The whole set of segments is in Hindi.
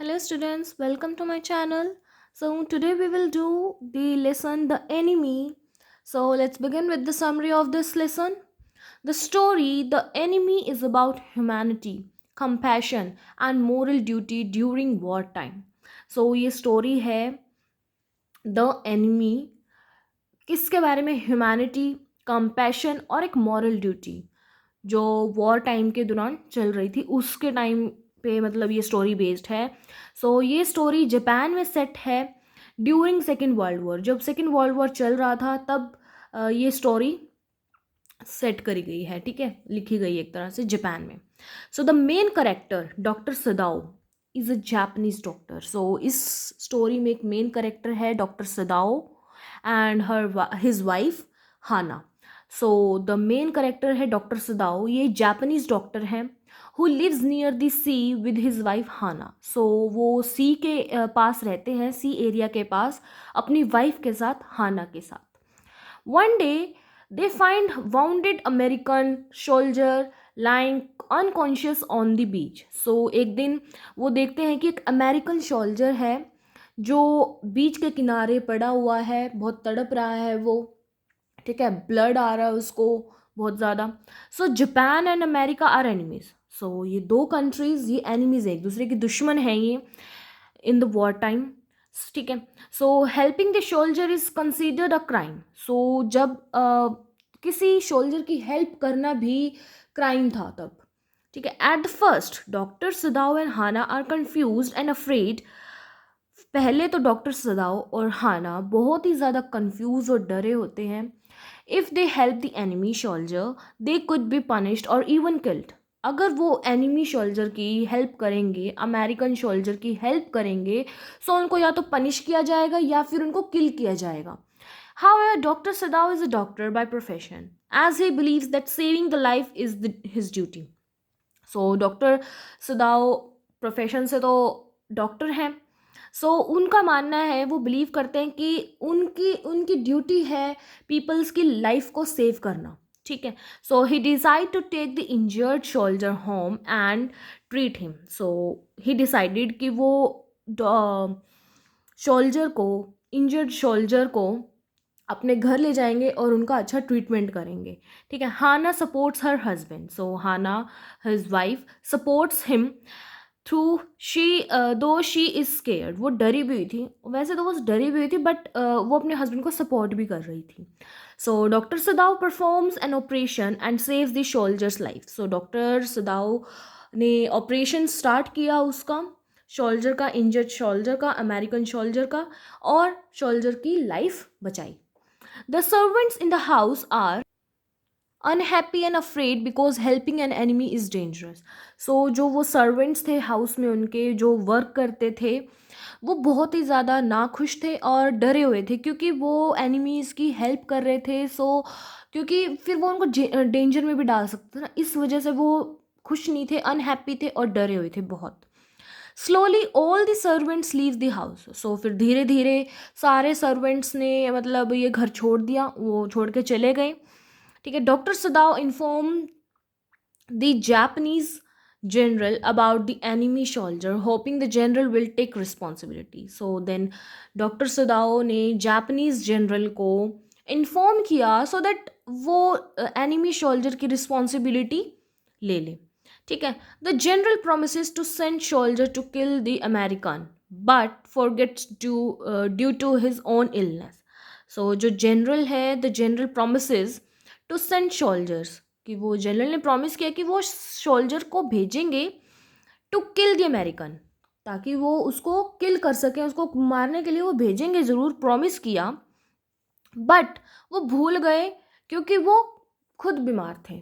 Hello students, welcome to my channel. So today we will do the lesson The Enemy. So let's begin with the summary of this lesson. The story The Enemy is about humanity, compassion and moral duty during wartime. So ये story है The Enemy किसके बारे में ह्यूमैनिटी कंपैशन और एक मॉरल ड्यूटी जो वॉर टाइम के दौरान चल रही थी उसके टाइम पे मतलब ये स्टोरी बेस्ड है। ये स्टोरी जापान में सेट है ड्यूरिंग सेकेंड वर्ल्ड वॉर। जब सेकेंड वर्ल्ड वॉर चल रहा था तब ये स्टोरी सेट करी गई है, ठीक है, लिखी गई एक तरह से जापान में। The main character doctor Sadao is a Japanese doctor. इस स्टोरी में एक मेन करेक्टर है doctor Sadao and his wife Hana. The main character है डॉक्टर सदाओ, ये जापानीज डॉक्टर हैं who lives near the sea with his wife Hana. वो सी के पास रहते हैं, सी एरिया के पास अपनी वाइफ के साथ, हाना के साथ। One day, they find wounded American soldier lying unconscious on the beach. एक दिन वो देखते हैं कि एक अमेरिकन सोल्जर है जो बीच के किनारे पड़ा हुआ है, बहुत तड़प रहा है वो, ठीक है, ब्लड आ रहा है उसको बहुत ज़्यादा। Japan and America are enemies. ये दो कंट्रीज, ये एनिमीज है, एक दूसरे के दुश्मन हैं ये इन द वॉर टाइम, ठीक है। Helping the soldier is considered a crime. जब किसी सोल्जर की हेल्प करना भी क्राइम था तब, ठीक है। At the first doctor Sadao and Hana are confuse and afraid. पहले तो डॉक्टर सदाओ और हाना बहुत ही ज़्यादा कंफ्यूज और डरे होते हैं। If they help the enemy soldier they could be punished और इवन किल्ड। अगर वो एनिमी सोल्जर की हेल्प करेंगे, अमेरिकन सोल्जर की हेल्प करेंगे, उनको या तो पनिश किया जाएगा या फिर उनको किल किया जाएगा। However, Dr. Sadao is a doctor by profession, as he believes that saving the life is his duty. Doctor Sadao profession से तो डॉक्टर हैं। उनका मानना है, वो बिलीव करते हैं कि उनकी उनकी ड्यूटी है पीपल्स की लाइफ को सेव करना, ठीक है। He decide to take the injured soldier home and treat him. He decided कि वो सोल्जर को, इंजर्ड सोल्जर को अपने घर ले जाएंगे और उनका अच्छा ट्रीटमेंट करेंगे, ठीक है। Hana supports her husband. Hana his wife supports him through she though she is scared. वो डरी भी हुई थी, वैसे तो वो डरी भी हुई थी, बट वो अपने हस्बैंड को सपोर्ट भी कर रही थी। Doctor Sadao performs an operation and saves the soldiers life. Doctor Sadao ने ऑपरेशन स्टार्ट किया उसका, सोल्जर का, इंजर्ड सोल्जर का, अमेरिकन सोल्जर का, और सोल्जर की लाइफ बचाई। The servants in the house are unhappy and afraid because helping an enemy is dangerous. जो वो servants थे हाउस में, उनके जो वर्क करते थे, वो बहुत ही ज़्यादा नाखुश थे और डरे हुए थे क्योंकि वो एनिमीज़ की हेल्प कर रहे थे। क्योंकि फिर वो उनको डेंजर में भी डाल सकते थे ना, इस वजह से वो खुश नहीं थे, अनहैप्पी थे और डरे हुए थे बहुत। Slowly all the servants leave the house. फिर धीरे धीरे सारे सर्वेंट्स ने मतलब ये घर छोड़ दिया, वो छोड़ के चले गए, ठीक है। Doctor Sadao inform the Japanese general about the enemy soldier hoping the general will take responsibility. Then doctor Sadao ने जापानीज जनरल को इन्फॉर्म किया सो दैट वो एनिमी सोल्जर की रिस्पॉन्सिबिलिटी ले ले, ठीक है। The general promises to send soldier to kill the American but forgets due to his own illness. जो जनरल है, the general promises to send soldiers, कि वो जनरल ने प्रॉमिस किया कि वो सोल्जर को भेजेंगे टू किल द अमेरिकन, ताकि वो उसको किल कर सकें, उसको मारने के लिए वो भेजेंगे ज़रूर, प्रॉमिस किया, बट वो भूल गए क्योंकि वो खुद बीमार थे,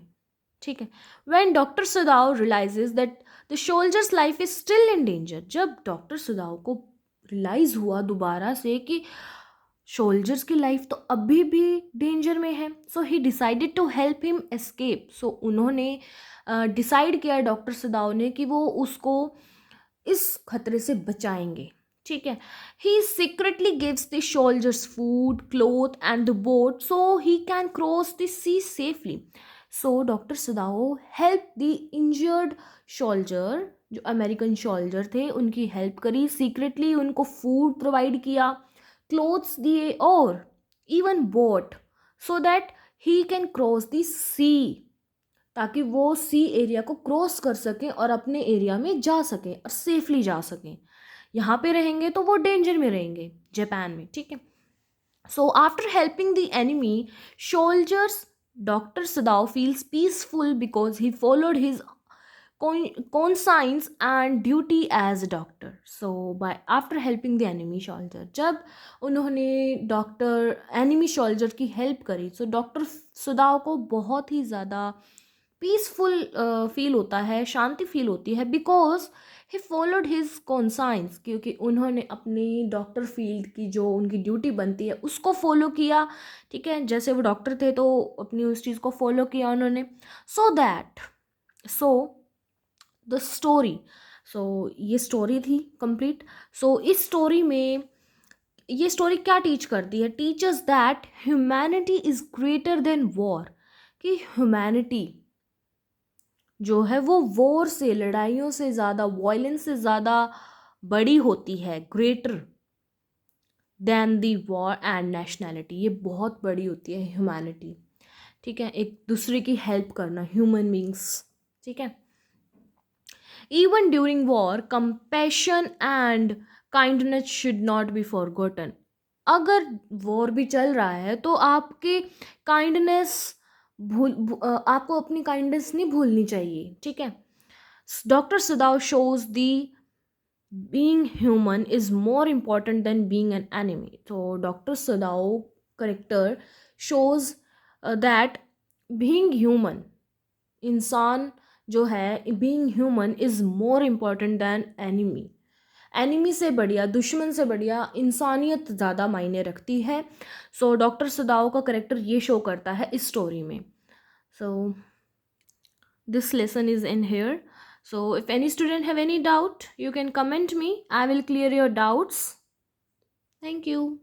ठीक है। When doctor Sadao realises that the soldiers life is still in danger, जब डॉक्टर सदाओ को रियलाइज हुआ दोबारा से कि सोल्जर्स की लाइफ तो अभी भी डेंजर में है, he decided to help him escape. उन्होंने डिसाइड किया डॉक्टर सदाओ ने कि वो उसको इस खतरे से बचाएंगे, ठीक है। He secretly gives the soldiers food, cloth and the boat so he can cross the sea safely. Doctor Sadao help the injured soldier जो अमेरिकन सोल्जर थे उनकी हेल्प करी, सीक्रेटली उनको फूड प्रोवाइड किया, क्लोथ्स दिए और even boat so that he can cross the sea, ताकि वो सी एरिया को क्रॉस कर सकें और अपने एरिया में जा सकें और सेफली जा सकें। यहाँ पे रहेंगे तो वो डेंजर में रहेंगे जापान में, ठीक है। So after helping the enemy soldiers, doctor Sadao feels peaceful because he followed his conscience and duty as a doctor. So by after helping the enemy soldier, जब उन्होंने डॉक्टर एनिमी सोल्जर की हेल्प करी, सो डॉक्टर सुदाव को बहुत ही ज़्यादा पीसफुल फील होता है, शांति फील होती है, because he followed his conscience, क्योंकि उन्होंने अपनी डॉक्टर फील्ड की जो उनकी ड्यूटी बनती है उसको फॉलो किया, ठीक है। जैसे वो डॉक्टर थे तो अपनी उस चीज़ को फॉलो किया उन्होंने। So that so the story, so ये स्टोरी थी कंप्लीट। सो इस स्टोरी में ये स्टोरी क्या टीच करती है? Teachers that humanity is greater than war, कि ह्यूमैनिटी जो है वो वॉर से, लड़ाइयों से ज़्यादा, वायलेंस से ज़्यादा बड़ी होती है, greater than the war and nationality. ये बहुत बड़ी होती है ह्यूमैनिटी, ठीक है, एक दूसरे की हेल्प करना, ह्यूमन बींग्स, ठीक है। Even during war, compassion and kindness should not be forgotten. अगर वॉर भी चल रहा है तो आपके काइंडनेस आपको अपनी काइंडनेस नहीं भूलनी चाहिए, ठीक है। Doctor Sadao shows the being human is more important than being an enemy. So Dr. Sadao character shows that being human, इंसान जो है, being human is more important than enemy. Enemy से बढ़िया, दुश्मन से बढ़िया इंसानियत ज़्यादा मायने रखती है। सो डॉक्टर सदाओ का करेक्टर ये शो करता है इस स्टोरी में। सो this lesson is in here. So if any student have any doubt, you can comment me. I will clear your doubts. Thank you.